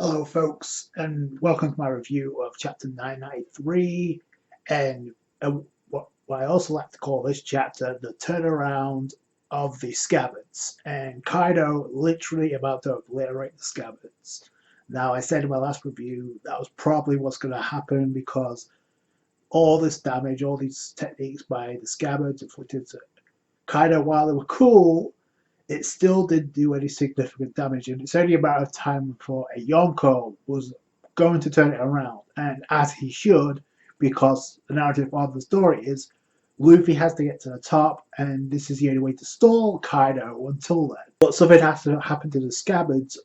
Hello folks, and welcome to my review of chapter 993, and what I also like to call this chapter the turnaround of the scabbards, and Kaido literally about to obliterate the scabbards. Now, I said in my last review that was probably what's going to happen because all this damage, all these techniques by the scabbards inflicted to Kaido, while they were cool, it still didn't do any significant damage, and it's only a matter of time before a Yonko was going to turn it around, and as he should, because the narrative of the story is Luffy has to get to the top, and this is the only way to stall Kaido until then. But something has to happen to the scabbards.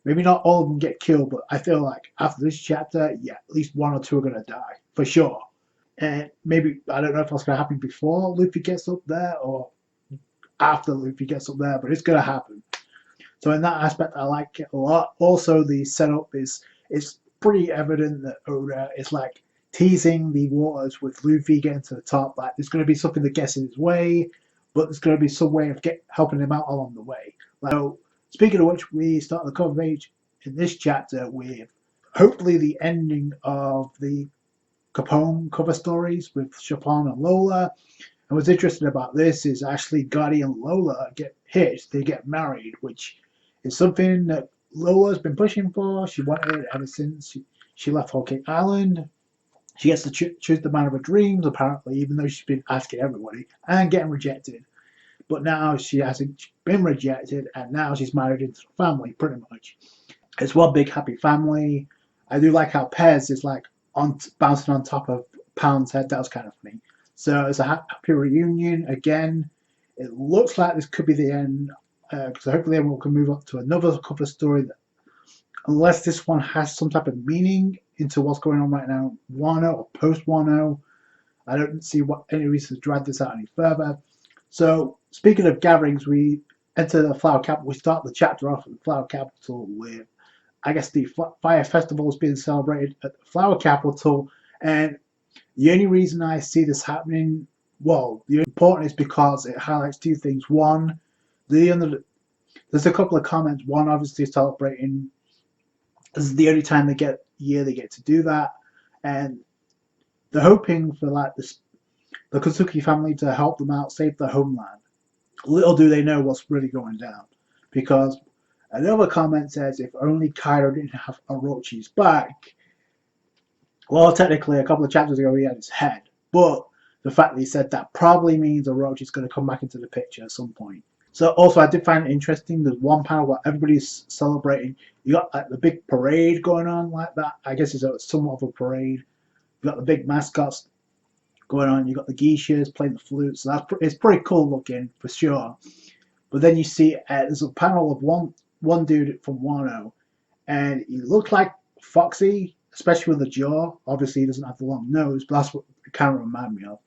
Maybe not all of them get killed, but I feel like after this chapter, yeah, at least one or two are going to die, for sure. And maybe, I don't know if that's going to happen before Luffy gets up there, or after Luffy gets up there, but it's going to happen. So in that aspect, I like it a lot. Also, the setup it's pretty evident that Oda is like teasing the waters with Luffy getting to the top. Like there's going to be something that gets in his way, but there's going to be some way of helping him out along the way. So speaking of which, we start the cover page in this chapter with hopefully the ending of the Capone cover stories with Chapon and Lola. And what's interesting about this is actually Gotti and Lola get hitched, they get married, which is something that Lola's been pushing for. She wanted it ever since she left Whole Cake Island. She gets to choose the man of her dreams, apparently, even though she's been asking everybody and getting rejected. But now she hasn't been rejected, and now she's married into the family, pretty much. It's one big happy family. I do like how Pez is like bouncing on top of Pound's head. That was kind of funny. So it's a happy reunion again. It looks like this could be the end, because hopefully everyone can move up to another cover story. That, unless this one has some type of meaning into what's going on right now, Wano or post Wano, I don't see any reason to drag this out any further. So speaking of gatherings, we enter the Flower Capital. We start the chapter off at the Flower Capital with, I guess, the Fire Festival is being celebrated at the Flower Capital, and the only reason I see this happening, well, the important is because it highlights two things. One, there's a couple of comments. One, obviously celebrating. This is the only time they get to do that, and they're hoping for like the Kozuki family to help them out, save their homeland. Little do they know what's really going down, because another comment says if only Kaido didn't have Orochi's back. Well, technically, a couple of chapters ago, he had his head, but the fact that he said that probably means Orochi's going to come back into the picture at some point. So, also, I did find it interesting. There's one panel where everybody's celebrating. You got like the big parade going on like that. I guess it's somewhat of a parade. You got the big mascots going on. You got the geishas playing the flute. So it's pretty cool looking for sure. But then you see there's a panel of one dude from Wano, and he looked like Foxy, especially with the jaw. Obviously, he doesn't have the long nose, but that's what it kind of reminded me of.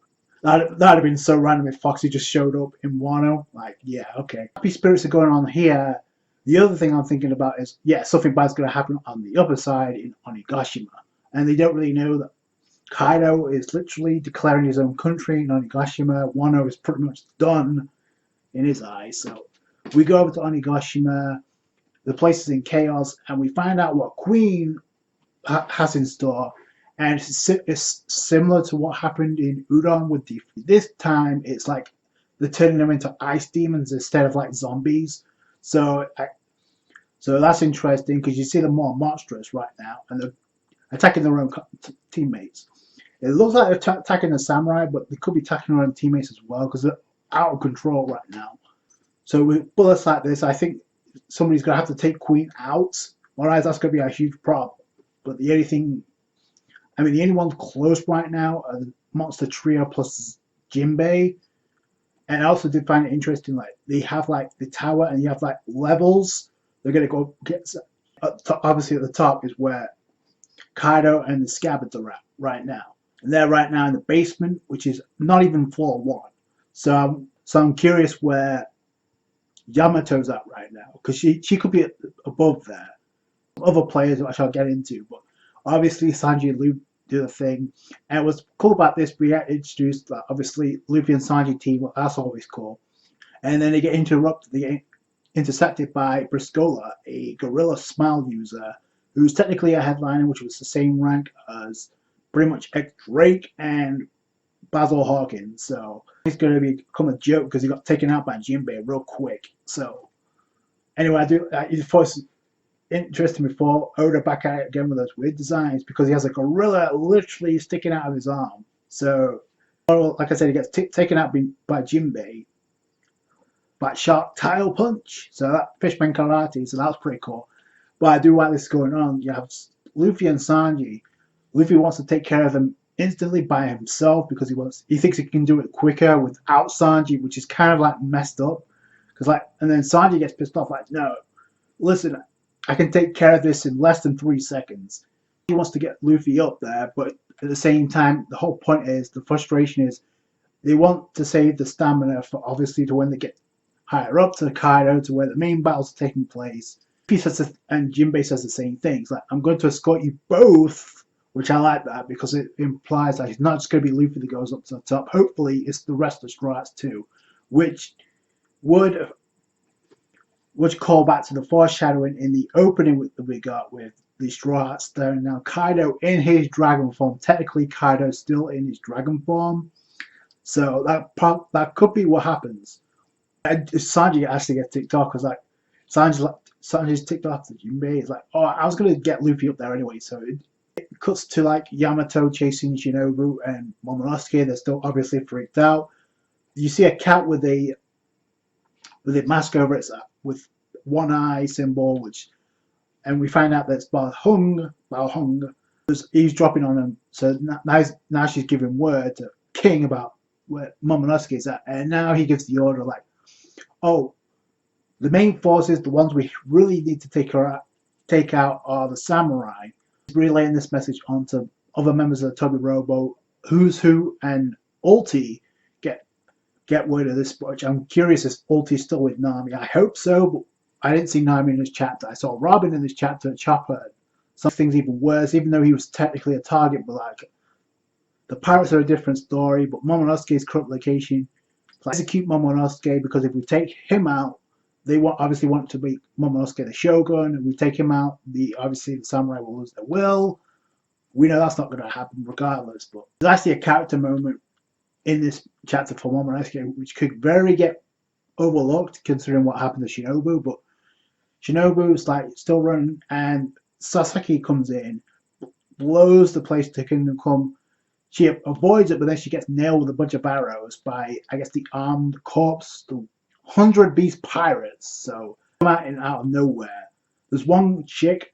That'd have been so random if Foxy just showed up in Wano. Like, yeah, okay. Happy spirits are going on here. The other thing I'm thinking about is, yeah, something bad's going to happen on the other side in Onigashima. And they don't really know that Kaido is literally declaring his own country in Onigashima. Wano is pretty much done in his eyes. So we go over to Onigashima. The place is in chaos, and we find out what Queen has in store, and it's similar to what happened in Udon with the. This time, it's like they're turning them into ice demons instead of like zombies. So that's interesting because you see them more monstrous right now, and they're attacking their own teammates. It looks like they're attacking the samurai, but they could be attacking their own teammates as well because they're out of control right now. So with bullets like this, I think somebody's going to have to take Queen out. Otherwise, that's going to be a huge problem. But the only ones close right now are the Monster Trio plus Jinbei. And I also did find it interesting, like, they have, like, the tower and you have, like, levels. They're going to go get, obviously at the top is where Kaido and the Scabbards are at right now. And they're right now in the basement, which is not even floor 1. So I'm curious where Yamato's at right now, because she could be above there. Other players which I'll get into, but obviously Sanji and Luffy do the thing, and what's cool about this, we get introduced obviously Luffy and Sanji team. Well, that's always cool, and then they get intercepted by Briscola, a Gorilla Smile user who's technically a headliner, which was the same rank as pretty much Drake and Basil Hawkins. So he's going to become a joke because he got taken out by Jinbei real quick. So anyway, he first interesting before Oda back at it again with those weird designs because he has a gorilla literally sticking out of his arm. So, like I said, he gets taken out by Jinbei by Shark Tile Punch. So that Fishman Karate. So that's pretty cool. But I do like this going on. You have Luffy and Sanji. Luffy wants to take care of them instantly by himself because he thinks he can do it quicker without Sanji, which is kind of like messed up. And then Sanji gets pissed off, like, no, listen, I can take care of this in less than 3 seconds. He wants to get Luffy up there, but at the same time, the whole point is, the frustration is, they want to save the stamina for obviously to when they get higher up to Kaido, to where the main battles are taking place. And Jinbei says the same thing. It's like, I'm going to escort you both, which I like that because it implies that it's not just going to be Luffy that goes up to the top. Hopefully, it's the rest of the Straw Hats too, which would call back to the foreshadowing in the opening that we got with the Straw Hats there. Now Kaido in his dragon form. Technically, Kaido's still in his dragon form, so that could be what happens. And Sanji actually gets ticked off because Sanji's ticked off to Jinbei. It's like, oh, I was gonna get Luffy up there anyway. So it cuts to like Yamato chasing Shinobu and Momonosuke. They're still obviously freaked out. You see a cat with a mask over it with one eye symbol, and we find out that it's Bao Hong. He's dropping on him. So now she's giving word to King about where Momonosuke is at, and now he gives the order like, oh, the main forces, the ones we really need to take out are the samurai. He's relaying this message onto other members of the Toby Robo, Who's Who, and Ulti get word of this, which I'm curious if Ulti's still with Nami. I hope so, but I didn't see Nami in this chapter. I saw Robin in this chapter, Chopper. Some things even worse, even though he was technically a target, but like, the pirates are a different story, but Momonosuke's current location, let's execute Momonosuke, because if we take him out, they obviously want to make Momonosuke the Shogun. If we take him out, obviously the samurai will lose their will. We know that's not going to happen regardless, but there's actually a character moment in this chapter for Momonosuke, which could very get overlooked considering what happened to Shinobu. But Shinobu's like still running, and Sasaki comes in, blows the place to Kingdom Come. She avoids it, but then she gets nailed with a bunch of arrows by, I guess, the armed corpse, the 100 Beast Pirates. So come out of nowhere. There's one chick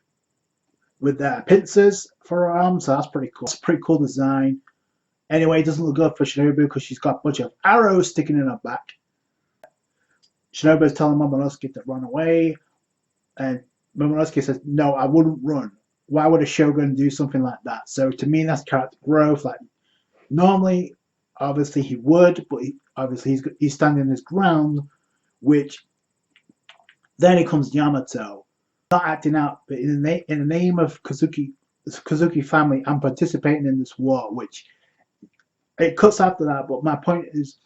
with pincers for her arms, so that's pretty cool. It's a pretty cool design. Anyway, it doesn't look good for Shinobu because she's got a bunch of arrows sticking in her back. Shinobu's telling Momonosuke to run away, and Momonosuke says, no, I wouldn't run. Why would a shogun do something like that? So to me, that's character growth. Like, normally, obviously he would, but he's standing his ground, which then it comes Yamato. Not acting out, but in the name of Kazuki family, I'm participating in this war, which it cuts after that. But my point is,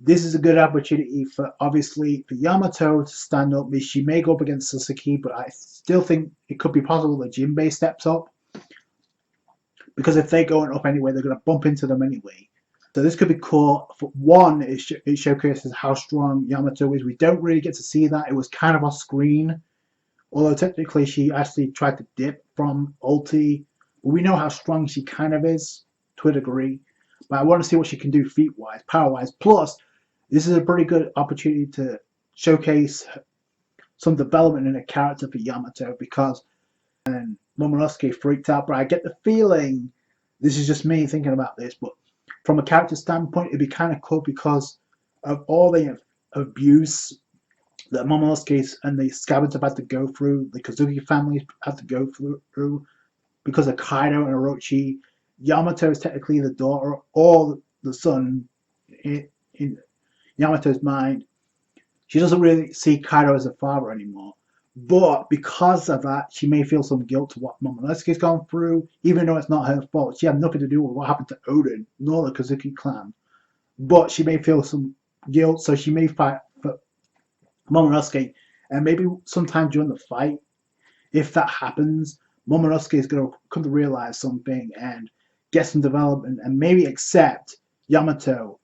this is a good opportunity for Yamato to stand up. She may go up against Sasaki, but I still think it could be possible that Jinbei steps up, because if they're going up anyway, they're going to bump into them anyway. So this could be cool. For one, it showcases how strong Yamato is. We don't really get to see that. It was kind of off screen, although technically she actually tried to dip from Ulti. But we know how strong she kind of is to a degree. But I want to see what she can do feat-wise, power-wise. Plus, this is a pretty good opportunity to showcase some development in a character for Yamato, because Momonosuke freaked out. But I get the feeling, this is just me thinking about this, but from a character standpoint, it'd be kind of cool because of all the abuse that Momonosuke and the Scabbards have had to go through, the Kazuki family had to go through because of Kaido and Orochi. Yamato is technically the daughter or the son in Yamato's mind. She doesn't really see Kaido as a father anymore. But because of that, she may feel some guilt to what Momonosuke's gone through, even though it's not her fault. She had nothing to do with what happened to Oden, nor the Kazuki clan. But she may feel some guilt, so she may fight for Momonosuke. And maybe sometime during the fight, if that happens, Momonosuke is going to come to realize something and get some development and maybe accept Yamato,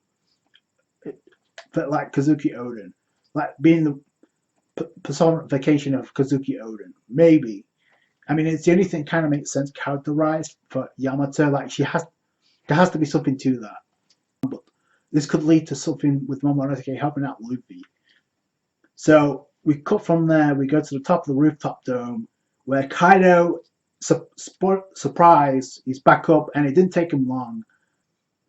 but like Kazuki Oden, like being the personification of Kazuki Oden. Maybe. I mean, it's the only thing kind of makes sense characterized for Yamato. Like there has to be something to that. But this could lead to something with Momonosuke helping out Luffy. So we cut from there. We go to the top of the rooftop dome where Kaido, surprised, he's back up, and it didn't take him long.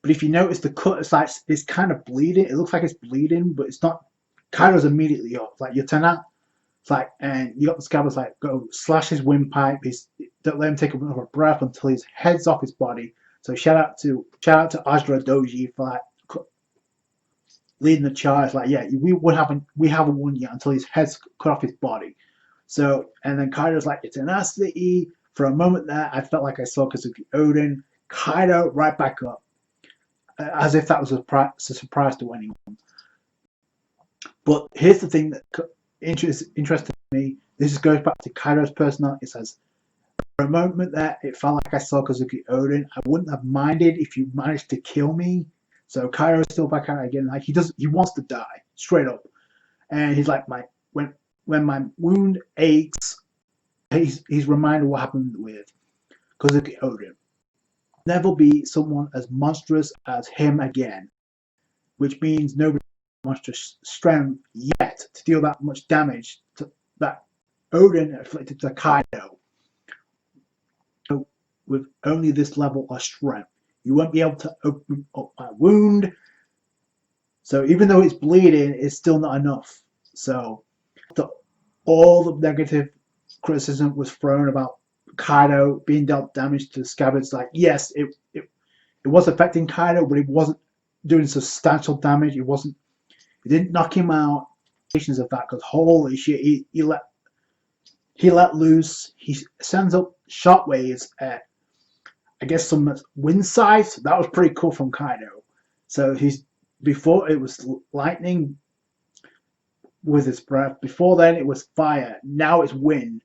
But if you notice the cut, it's kind of bleeding. It looks like it's bleeding, but it's not. Kaido's immediately up. Like you turn out, it's like, and you got the Scabbard's like go slash his windpipe. Don't let him take another breath until his head's off his body. So shout out to Ajra Doji for like leading the charge. Like yeah, we haven't won yet until his head's cut off his body. So and then Kaido's like it's an tenacity. For a moment there, I felt like I saw Kazuki Oden. Kaido right back up, as if that was a surprise to anyone. But here's the thing that interested me. This goes back to Kaido's personality. It says, for a moment there, it felt like I saw Kazuki Oden. I wouldn't have minded if you managed to kill me. So Kaido's still back out again. Like he wants to die straight up, and he's like, when my wound aches, he's reminded what happened with Kazuki Oden. Never be someone as monstrous as him again, which means nobody has monstrous strength yet to deal that much damage that Oden inflicted to Kaido. So with only this level of strength, you won't be able to open up my wound. So even though it's bleeding, it's still not enough. So all the negative criticism was thrown about Kaido being dealt damage to the scabbards. Like yes, it was affecting Kaido, but it wasn't doing substantial damage. It didn't knock him out. Of that, because holy shit, he let loose. He sends up shockwaves at I guess some wind size. That was pretty cool from Kaido. So before it was lightning with his breath. Before then it was fire. Now it's wind,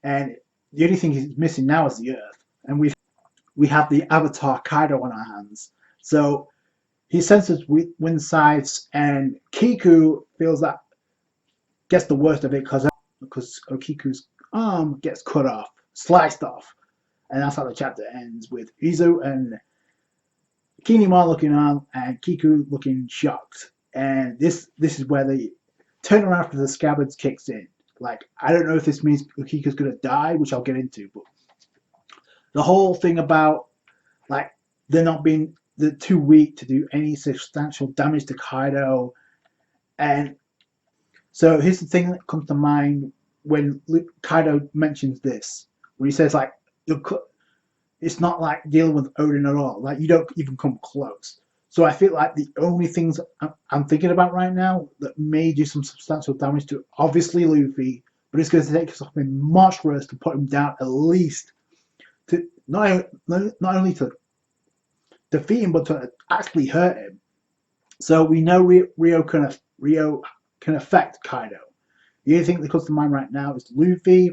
and the only thing he's missing now is the earth. And we have the Avatar Kaido on our hands. So he senses wind sides, and Kiku feels that gets the worst of it because Okiku's arm gets cut off, sliced off, and that's how the chapter ends with Izu and Kinema looking on and Kiku looking shocked. And this is where the turnaround after the scabbards kicks in. Like I don't know if this means Okiku's gonna die, which I'll get into, but the whole thing about like they're too weak to do any substantial damage to Kaido, and so here's the thing that comes to mind when Kaido mentions this, when he says like it's not like dealing with Oden at all. Like you don't even come close. So I feel like the only things I'm thinking about right now that may do some substantial damage to obviously Luffy, but it's going to take something much worse to put him down, at least to not only to defeat him but to actually hurt him. So we know Rio can affect Kaido. The only thing that comes to mind right now is Luffy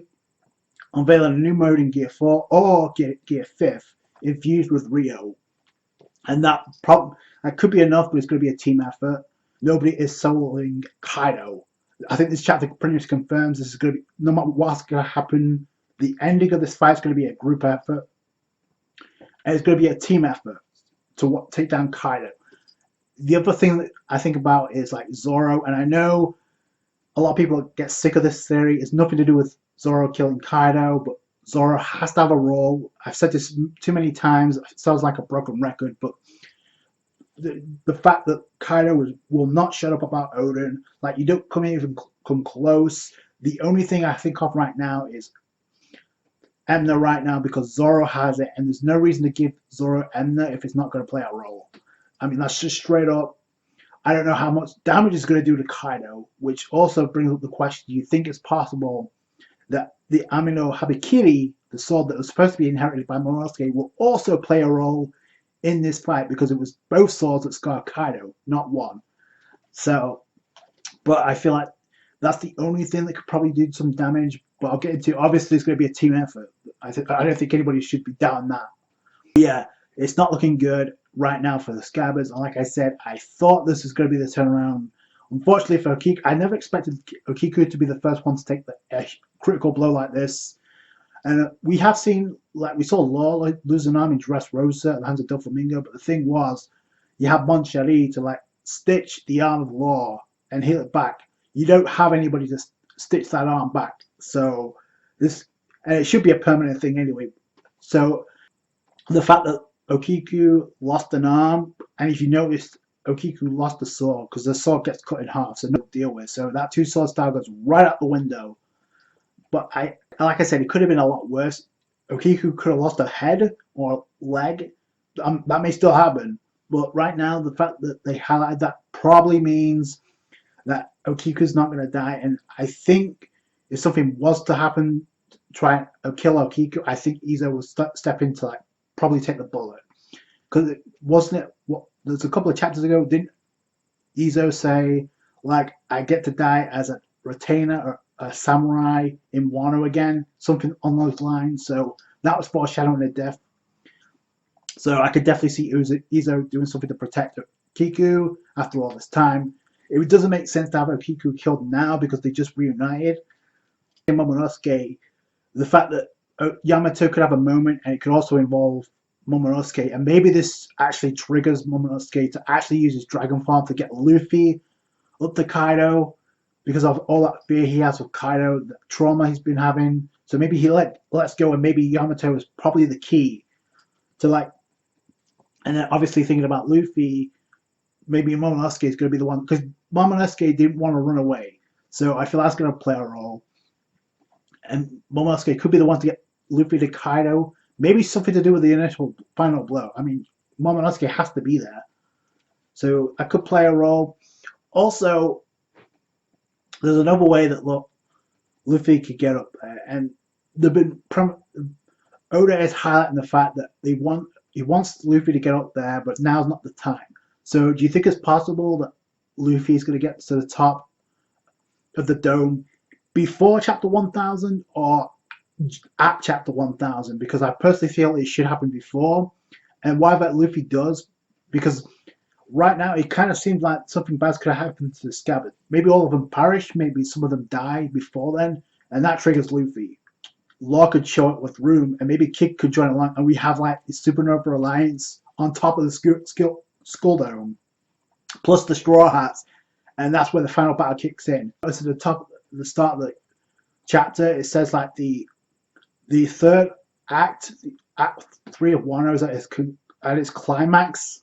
unveiling a new mode in Gear 4 or Gear 5 infused with Rio. And that could be enough, but it's going to be a team effort. Nobody is soloing Kaido. I think this chapter pretty much confirms this is going to be, no matter what's going to happen, the ending of this fight is going to be a group effort. And it's going to be a team effort to take down Kaido. The other thing that I think about is like Zoro, and I know a lot of people get sick of this theory. It's nothing to do with Zoro killing Kaido, but Zoro has to have a role. I've said this too many times. It sounds like a broken record, but the fact that Kaido will not shut up about Oden, like you don't even come close. The only thing I think of right now is Emna right now because Zoro has it, and there's no reason to give Zoro Emna if it's not going to play a role. I mean, that's just straight up. I don't know how much damage it's going to do to Kaido, which also brings up the question, do you think it's possible that the Amino Habikiri, the sword that was supposed to be inherited by Momonosuke, will also play a role in this fight because it was both swords that scarred Kaido, not one. So, but I feel like that's the only thing that could probably do some damage. but I'll get into. Obviously, it's going to be a team effort. I don't think anybody should be doubting that. But yeah, it's not looking good right now for the Scabbards. And like I said, I thought this was going to be the turnaround. Unfortunately for Okiku, I never expected Okiku to be the first one to take a critical blow like this. And we have seen, like we saw Law lose an arm in Dressrosa at the hands of Doflamingo, but the thing was, you have Mon Cheri to like stitch the arm of Law and heal it back. You don't have anybody to stitch that arm back. So this, and it should be a permanent thing anyway. So the fact that Okiku lost an arm, and if you noticed, Okiku lost the sword because the sword gets cut in half, so no deal with. So that two sword style goes right out the window. But like I said, it could have been a lot worse. Okiku could have lost a head or leg. That may still happen. But right now, the fact that they highlighted that probably means that Okiku's not going to die. And I think if something was to happen, try and kill Okiku, I think Izo will step in to like probably take the bullet. Because it wasn't it. What there's a couple of chapters ago, didn't Izo say like I get to die as a retainer or a samurai in Wano again, something on those lines. So that was foreshadowing a death. So I could definitely see Izo doing something to protect Kiku after all this time. It doesn't make sense to have Kiku killed now because they just reunited. In Momonosuke, the fact that Yamato could have a moment and it could also involve Momonosuke, and maybe this actually triggers Momonosuke to actually use his dragon form to get Luffy up to Kaido because of all that fear he has with Kaido, the trauma he's been having. So maybe he lets go, and maybe Yamato is probably the key to like. And then obviously thinking about Luffy, maybe Momonosuke is going to be the one because Momonosuke didn't want to run away. So I feel that's going to play a role. And Momonosuke could be the one to get Luffy to Kaido. Maybe something to do with the initial final blow. I mean, Momonosuke has to be there. So that could play a role. Also, there's another way that Luffy could get up there. And they've been Oda is highlighting the fact that he wants Luffy to get up there, but now's not the time. So do you think it's possible that Luffy is going to get to the top of the dome before Chapter 1000 or at Chapter 1000? Because I personally feel it should happen before. And why that Luffy does, because right now it kind of seems like something bad could have happened to the Scabbard. Maybe all of them perish, maybe some of them die before then, and that triggers Luffy. Law could show up with room, and maybe Kick could join along, and we have like the Supernova Alliance on top of the Skull Dome, plus the Straw Hats, and that's where the final battle kicks in. It's at the start of the chapter. It says like the third act, Act 3 of Wano is at its climax,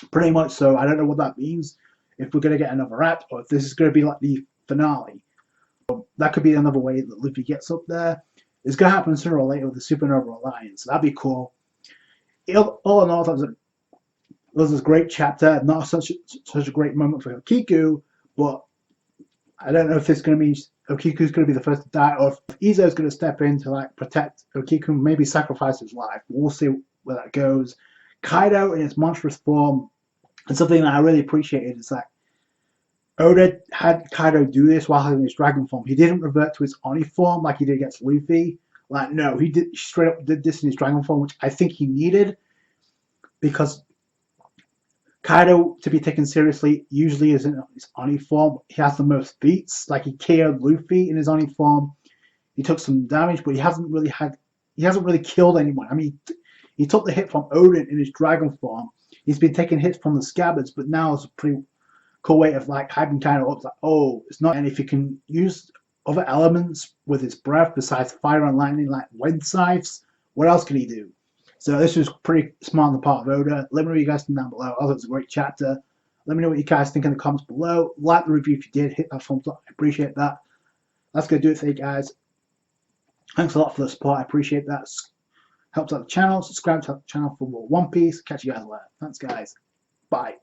pretty much. So I don't know what that means. If we're going to get another act, or if this is going to be like the finale. That could be another way that Luffy gets up there. It's going to happen sooner or later with the Supernova Alliance. That'd be cool. All in all, that was a great chapter. Not such a great moment for Kiku, but I don't know if it's going to mean Okiku's going to be the first to die, or if Izo's going to step in to like protect Okiku, maybe sacrifice his life. We'll see where that goes. Kaido in its monstrous form, and something that I really appreciated is that Oda had Kaido do this while having his dragon form. He didn't revert to his Oni form like he did against Luffy. Like, no, he straight up did this in his dragon form, which I think he needed, because Kaido, to be taken seriously, usually is in his Oni form. He has the most feats. Like, he KO'd Luffy in his Oni form. He took some damage, but he hasn't really killed anyone. I mean, he took the hit from Odin in his dragon form. He's been taking hits from the Scabbards, but now it's a pretty cool way of like hyping Kaido up. Like, oh, it's not. And if he can use other elements with his breath besides fire and lightning, like wind scythes, what else can he do? So this was pretty smart on the part of Oda. Let me know what you guys think down below. I thought it was a great chapter. Let me know what you guys think in the comments below. Like the review if you did. Hit that thumbs up. I appreciate that. That's going to do it for you guys. Thanks a lot for the support. I appreciate that. Helps out the channel. Subscribe to the channel for more One Piece. Catch you guys later. Thanks, guys. Bye.